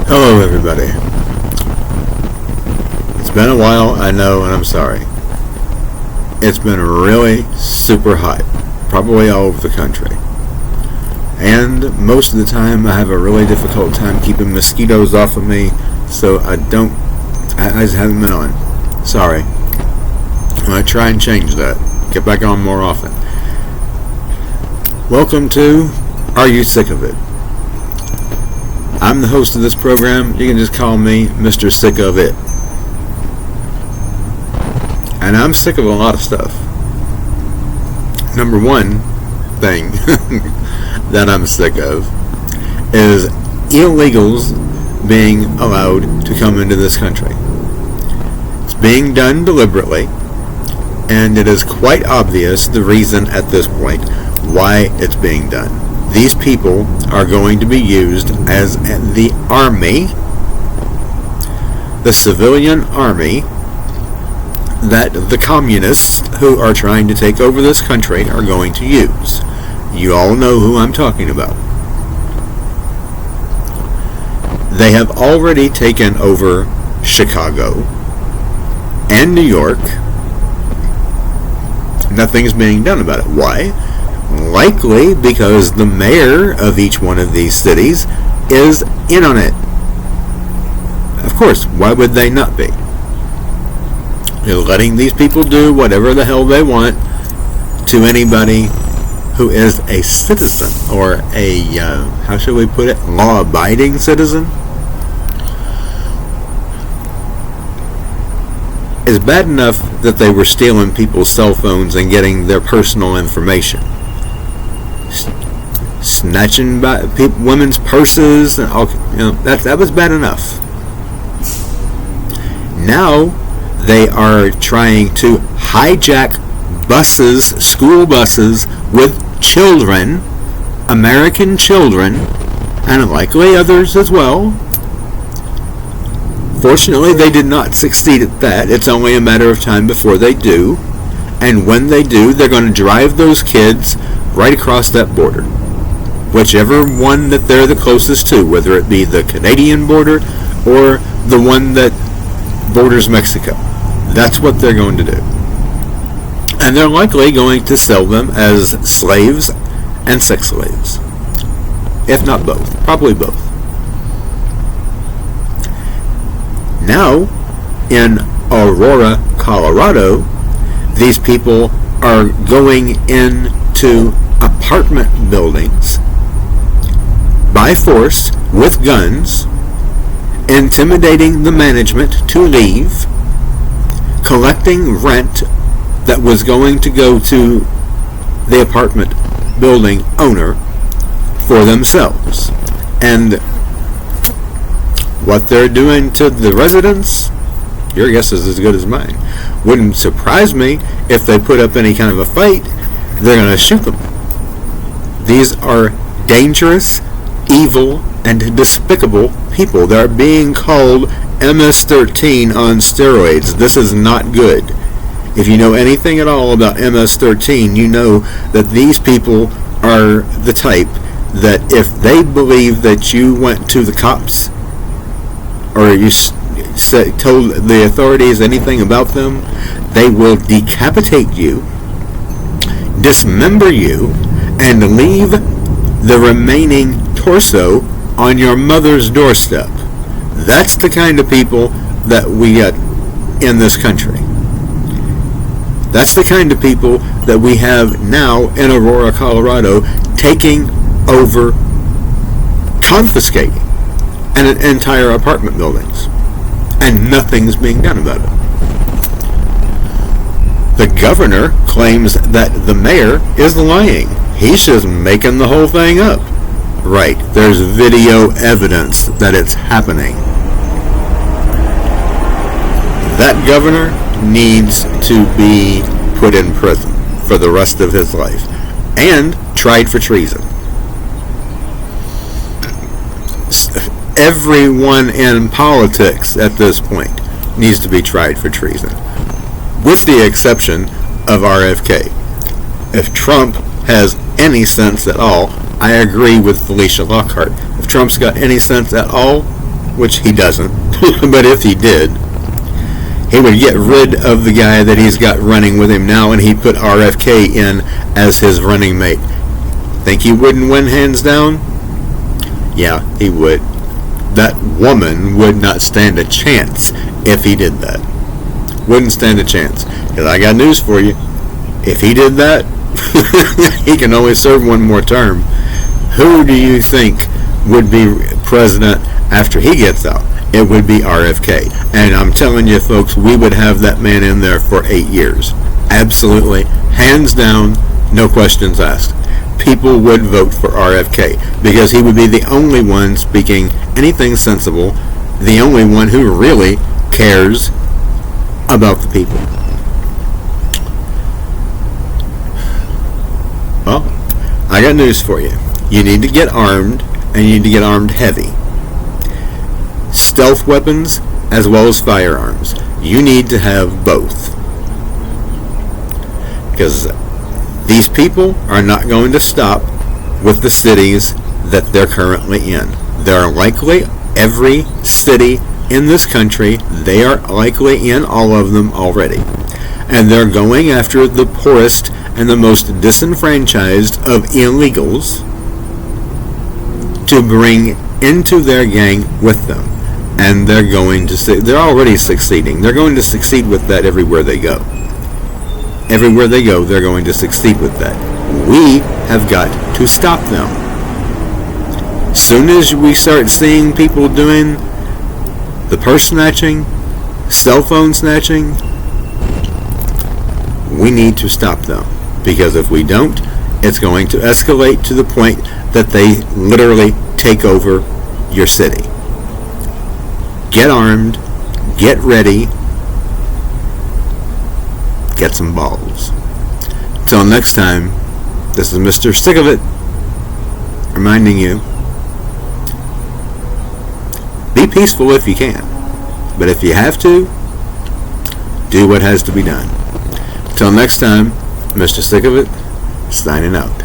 Hello everybody. It's been a while, I know, and I'm sorry. It's been really super hot, probably all over the country. And most of the time I have a really difficult time keeping mosquitoes off of me, so I just haven't been on. Sorry. I'm going to try and change that. Get back on more often. Welcome to Are You Sick of It? I'm the host of this program. You can just call me Mr. Sick of It. And I'm sick of a lot of stuff. Number one thing that I'm sick of is illegals being allowed to come into this country. It's being done deliberately, and it is quite obvious the reason at this point why it's being done. These people are going to be used as the army, the civilian army, that the communists who are trying to take over this country are going to use. You all know who I'm talking about. They have already taken over Chicago and New York. Nothing's being done about it. Why? Likely because the mayor of each one of these cities is in on it. Of course, why would they not be? They're letting these people do whatever the hell they want to anybody who is a citizen, or a, how should we put it, law-abiding citizen. It's bad enough that they were stealing people's cell phones and getting their personal information. Snatching women's purses and all, that was bad enough. Now they are trying to hijack buses, school buses with children, American children, and likely others as well. Fortunately, they did not succeed at that. It's only a matter of time before they do. And when they do, they're going to drive those kids right across that border. Whichever one that they're the closest to, whether it be the Canadian border or the one that borders Mexico. That's what they're going to do. And they're likely going to sell them as slaves and sex slaves. If not both. Probably both. Now, in Aurora, Colorado, these people are going into apartment buildings by force with guns, intimidating the management to leave, collecting rent that was going to go to the apartment building owner for themselves. And what they're doing to the residents, your guess is as good as mine. Wouldn't surprise me if they put up any kind of a fight. They're going to shoot them. These are dangerous, evil, and despicable people. They're being called MS-13 on steroids. This is not good. If you know anything at all about MS-13, you know that these people are the type that if they believe that you went to the cops or you told the authorities anything about them, they will decapitate you, dismember you, and leave the remaining torso on your mother's doorstep. That's the kind of people that we get in this country. That's the kind of people that we have now in Aurora, Colorado, taking over, confiscating an entire apartment buildings. And nothing's being done about it. The governor claims that the mayor is lying. He's just making the whole thing up. Right, there's video evidence that it's happening. That governor needs to be put in prison for the rest of his life and tried for treason. Everyone in politics at this point needs to be tried for treason, with the exception of RFK. If Trump has any sense at all, I agree with Felicia Lockhart. If Trump's got any sense at all, which he doesn't, but if he did, he would get rid of the guy that he's got running with him now, and he'd put RFK in as his running mate. Think he wouldn't win hands down? Yeah, he would. That woman would not stand a chance if he did that. Wouldn't stand a chance. Because I got news for you. If he did that, he can only serve one more term. Who do you think would be president after he gets out? It would be RFK. And I'm telling you, folks, we would have that man in there for 8 years. Absolutely. Hands down, no questions asked. People would vote for RFK because he would be the only one speaking anything sensible, the only one who really cares about the people. Well, I got news for you. You need to get armed, and you need to get armed heavy. Stealth weapons as well as firearms. You need to have both. Because these people are not going to stop with the cities that they're currently in. They're likely every city in this country. They are likely in all of them already. And they're going after the poorest and the most disenfranchised of illegals to bring into their gang with them. And they're going to they're already succeeding. They're going to succeed with that everywhere they go. Everywhere they go, they're going to succeed with that. We have got to stop them. Soon as we start seeing people doing the purse snatching, cell phone snatching, we need to stop them. Because if we don't, it's going to escalate to the point that they literally take over your city. Get armed, get ready, get some balls. Till next time, this is Mr. Sick of It, reminding you, be peaceful if you can, but if you have to, do what has to be done. Till next time, Mr. Sick of It, signing out.